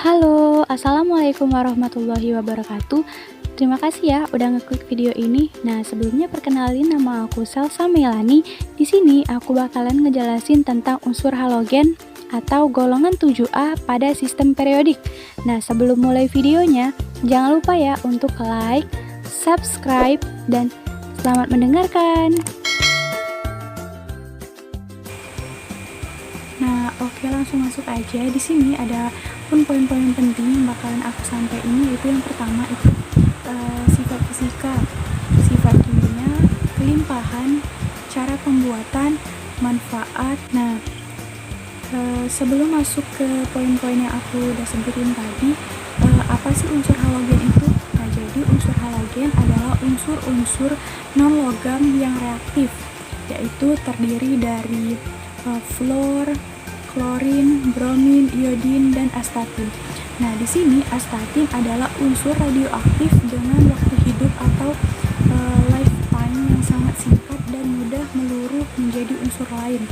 Halo, assalamualaikum warahmatullahi wabarakatuh. Terima kasih ya udah ngeklik video ini. Nah, sebelumnya perkenalin nama aku Salsa Melani. Di sini aku bakalan ngejelasin tentang unsur halogen atau golongan 7A pada sistem periodik. Nah, sebelum mulai videonya, jangan lupa ya untuk like, subscribe, dan selamat mendengarkan. Nah, oke, langsung masuk aja. Di sini ada poin-poin penting yang bakalan aku sampaikan, yaitu yang pertama itu sifat fisika, sifat kimia, kelimpahan, cara pembuatan, manfaat. Nah, sebelum masuk ke poin-poin yang aku udah sebutin tadi, apa sih unsur halogen itu? Nah, jadi unsur halogen adalah unsur-unsur non-logam yang reaktif, yaitu terdiri dari fluor, klorin, bromin, iodin, dan astatin. Nah, di sini astatin adalah unsur radioaktif dengan waktu hidup atau lifetime yang sangat singkat dan mudah meluruh menjadi unsur lain.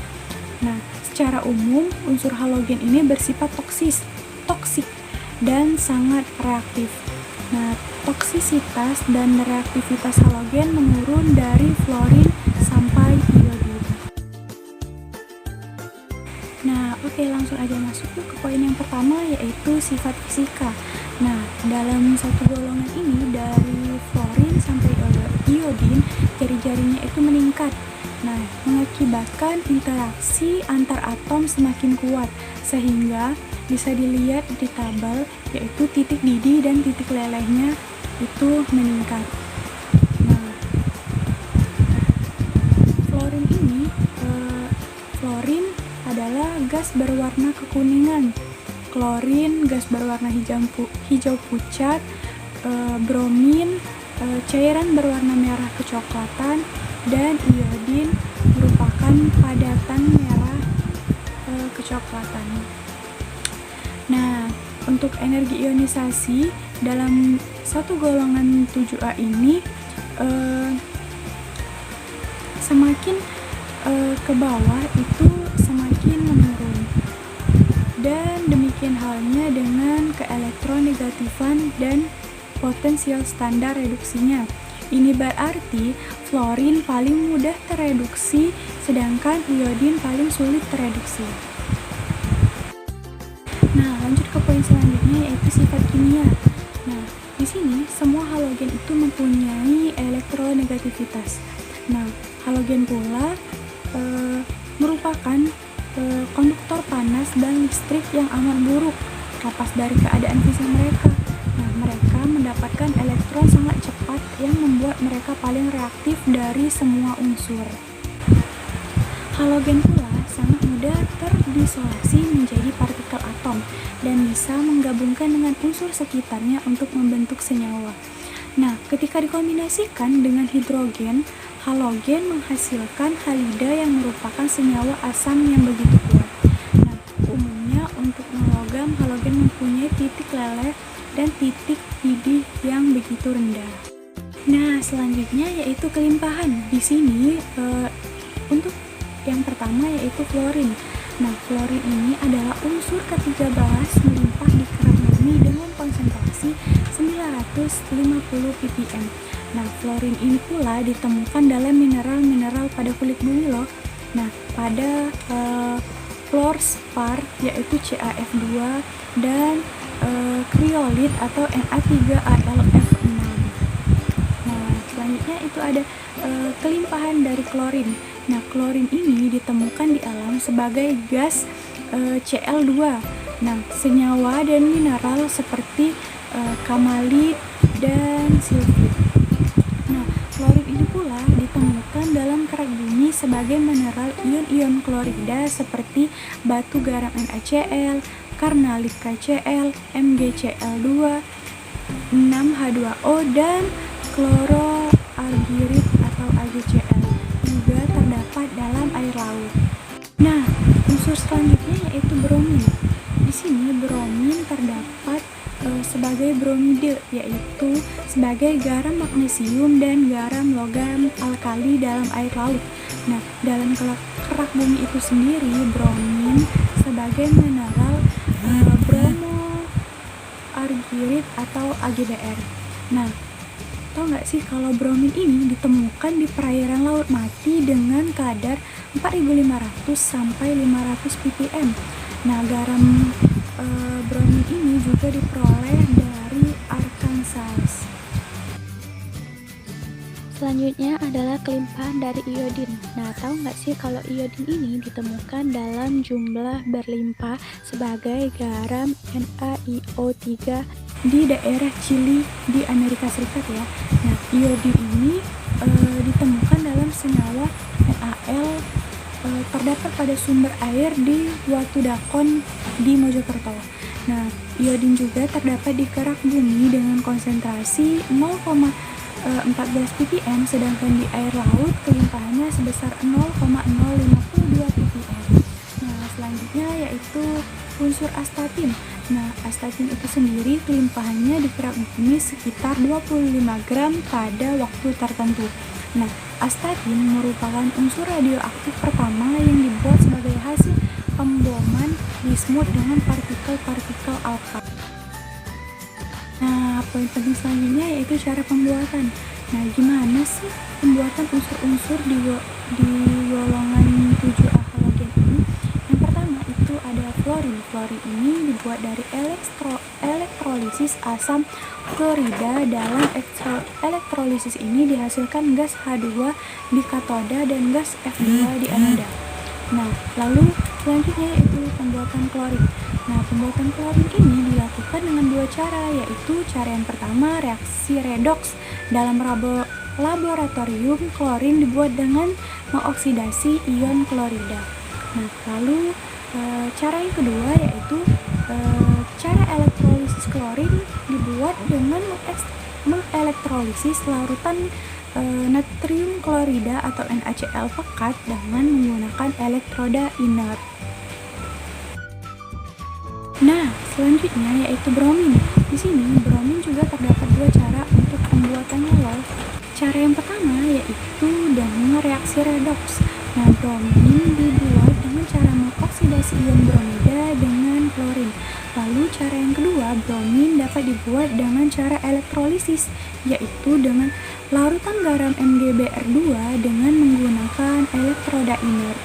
Nah, secara umum unsur halogen ini bersifat toksik dan sangat reaktif. Nah, toksisitas dan reaktivitas halogen menurun dari fluorin sampai iodin. Nah, oke, langsung aja masuk ke poin yang pertama, yaitu sifat fisika. Nah, dalam satu golongan ini dari fluorin sampai iodin, jari-jarinya itu meningkat. Nah, mengakibatkan interaksi antar atom semakin kuat, sehingga bisa dilihat di tabel, yaitu titik didih dan titik lelehnya itu meningkat. Nah, fluorin adalah gas berwarna kekuningan, klorin gas berwarna hijau pucat, bromin cairan berwarna merah kecoklatan, dan iodin merupakan padatan merah kecoklatan. Nah, untuk energi ionisasi dalam satu golongan 7A ini semakin ke bawah itu semakin menurun, dan demikian halnya dengan keelektronegatifan dan potensial standar reduksinya. Ini berarti fluorin paling mudah tereduksi, sedangkan iodin paling sulit tereduksi. Nah, lanjut ke poin selanjutnya, yaitu sifat kimia. Nah, di sini semua halogen itu mempunyai elektronegativitas. Nah, halogen pula merupakan konduktor panas dan listrik yang amat buruk lepas dari keadaan fisik mereka. Nah, mereka mendapatkan elektron sangat cepat yang membuat mereka paling reaktif dari semua unsur. Halogen pula sangat mudah terdisolasi menjadi partikel atom dan bisa menggabungkan dengan unsur sekitarnya untuk membentuk senyawa. Nah, ketika dikombinasikan dengan hidrogen, halogen menghasilkan halida yang merupakan senyawa asam yang begitu kuat. Nah, umumnya untuk non-logam, halogen mempunyai titik leleh dan titik didih yang begitu rendah. Nah, selanjutnya yaitu kelimpahan. Di sini untuk yang pertama yaitu fluorin. Nah, fluorin ini adalah unsur ke-13 melimpah di kerak bumi dengan konsentrasi 950 ppm. Nah, fluorin ini pula ditemukan dalam mineral-mineral pada kulit bumi loh. Nah, pada fluorspar yaitu CaF2 dan kriolit atau Na3AlF6. Nah, selanjutnya itu ada kelimpahan dari klorin. Nah, klorin ini ditemukan di alam sebagai gas Cl2. Nah, senyawa dan mineral seperti kamalit dan sulfit. Nah, klorin ini pula ditemukan dalam kerak bumi sebagai mineral ion-ion klorida seperti batu garam NaCl, karnalit KCl, MgCl2, 6H2O, dan kloroalgirit atau AgCl juga terdapat dalam air laut. Nah, unsur selanjutnya yaitu bromin. Di sini bromin terdapat sebagai bromide, yaitu sebagai garam magnesium dan garam logam alkali dalam air laut. Nah, dalam kerak bumi itu sendiri, bromin sebagai mineral bromo sulfirid atau AgBr. Nah, tahu nggak sih kalau bromin ini ditemukan di perairan laut mati dengan kadar 4.500 sampai 500 ppm. Nah, garam bromin ini juga diperoleh dari Arkansas. Selanjutnya adalah kelimpahan dari iodin. Nah, tahu nggak sih kalau iodin ini ditemukan dalam jumlah berlimpah sebagai garam NaIO3 di daerah Chili di Amerika Serikat ya. Nah, iodin ini ditemukan dalam senyawa NaL terdapat pada sumber air di Watu Dakon di Mojokerto. Nah, iodin juga terdapat di kerak bumi dengan konsentrasi 0,14 ppm, sedangkan di air laut kelimpahannya sebesar 0,052 ppm. Nah, selanjutnya yaitu unsur astatin. Nah, astatin itu sendiri kelimpahannya di kerak bumi sekitar 25 gram pada waktu tertentu. Nah, astatin merupakan unsur radioaktif pertama yang dibuat sebagai hasil pemboman bismut dengan partikel-partikel alfa. Nah, poin penting selanjutnya yaitu cara pembuatan. Nah, gimana sih pembuatan unsur-unsur di golongan 7A halogen ini? Yang pertama itu ada fluorin. Fluorin ini dibuat dari elektrolisis asam klorida. Dalam elektrolisis ini dihasilkan gas H2 di katoda dan gas F2 di anoda. Nah, lalu selanjutnya yaitu pembuatan klorin. Nah, pembuatan klorin ini dilakukan dengan dua cara, yaitu cara yang pertama reaksi redoks. Dalam laboratorium, klorin dibuat dengan mengoksidasi ion klorida. Nah, lalu cara yang kedua yaitu cara elektrolisis klorin dibuat dengan mengelektrolisis larutan natrium klorida atau NaCl pekat dengan menggunakan elektroda inert. Nah, selanjutnya yaitu bromin. Di sini bromin juga terdapat dua cara untuk pembuatannya loh. Cara yang pertama yaitu dengan reaksi redoks. Nah, bromin dibuat dengan cara mengoksidasi ion bromida dengan klorin. Lalu cara yang kedua, bromin dapat dibuat dengan cara elektrolisis, yaitu dengan larutan garam MgBr2 dengan menggunakan elektroda inert.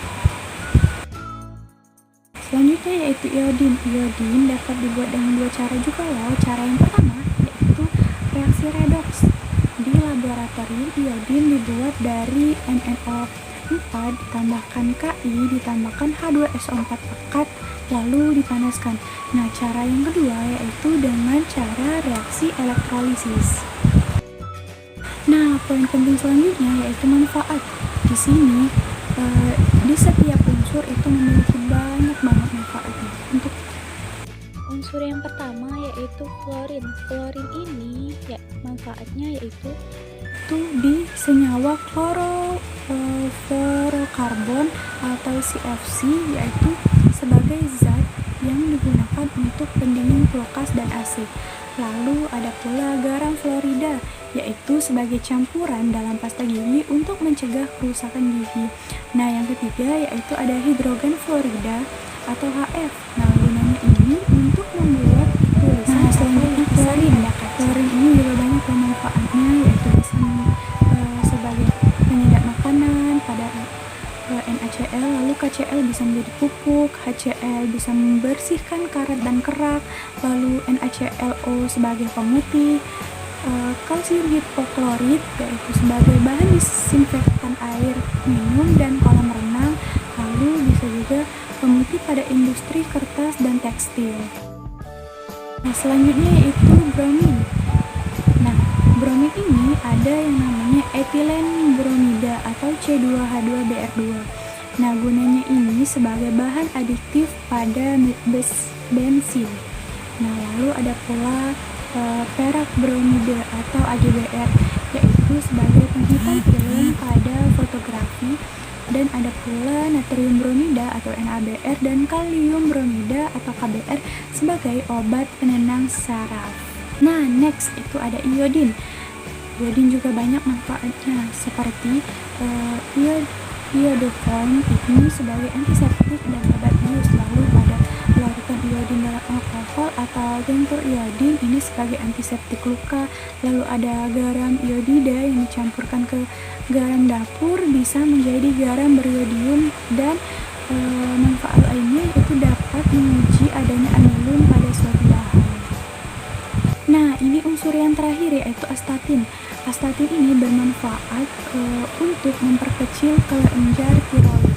Selanjutnya yaitu iodin. Iodin dapat dibuat dengan dua cara juga loh. Cara yang pertama yaitu reaksi redoks. Di laboratorium iodin dibuat dari NNO4 ditambahkan Ki ditambahkan H2SO4 pekat lalu dipanaskan. Nah, cara yang kedua yaitu dengan cara reaksi elektrolisis. Nah, poin penting selanjutnya yaitu manfaat. Di sini di setiap unsur itu memiliki banyak banget manfaatnya. Untuk unsur yang pertama yaitu fluorin. Fluorin ini ya manfaatnya yaitu di senyawa fluorokarbon atau CFC, yaitu sebagai zat yang digunakan untuk pendingin kulkas dan AC. Lalu ada pula garam fluorida, yaitu sebagai campuran dalam pasta gigi untuk mencegah kerusakan gigi. Nah, yang ketiga yaitu ada hidrogen fluorida atau HF. Nah, gunanya ini untuk membuat tulisan. Nah, selanjutnya klorin. Klorin ini juga banyak manfaatnya, yaitu bisa sebagai penyedap makanan pada NaCl, lalu KCl bisa menjadi pupuk, HCl bisa membersihkan karat dan kerak, lalu NaClO sebagai pemutih, kalsium hipoklorit yaitu sebagai bahan disinfektan air minum dan kolam renang, lalu bisa juga pemutih pada industri kertas dan tekstil. Nah, selanjutnya yaitu bromin. Nah, bromin ini ada yang namanya etilen bromida atau C2H2Br2. Nah, gunanya ini sebagai bahan adiktif pada bensin. Nah, lalu ada pula perak bromida atau AgBr, yaitu sebagai penghitam film pada fotografi. Dan ada pula natrium bromida atau NaBr dan kalium bromida atau KBr sebagai obat penenang saraf. Nah, next itu ada iodin. Iodin juga banyak manfaatnya, seperti iodoform ini sebagai antiseptik dan obat bius. Lalu ada larutan iodin dalam alkohol alkohol atau tempur iodin ini sebagai antiseptik luka. Lalu ada garam iodida yang dicampurkan ke garam dapur bisa menjadi garam beriodium, dan manfaat lainnya itu dapat menguji adanya aniline pada suatu bahan. Nah, ini unsur yang terakhir yaitu astatin. Astatin ini bermanfaat untuk memperkecil kelenjar tiroid.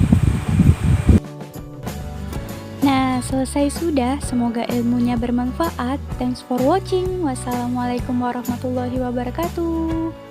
Nah, selesai sudah. Semoga ilmunya bermanfaat. Thanks for watching. Wassalamualaikum warahmatullahi wabarakatuh.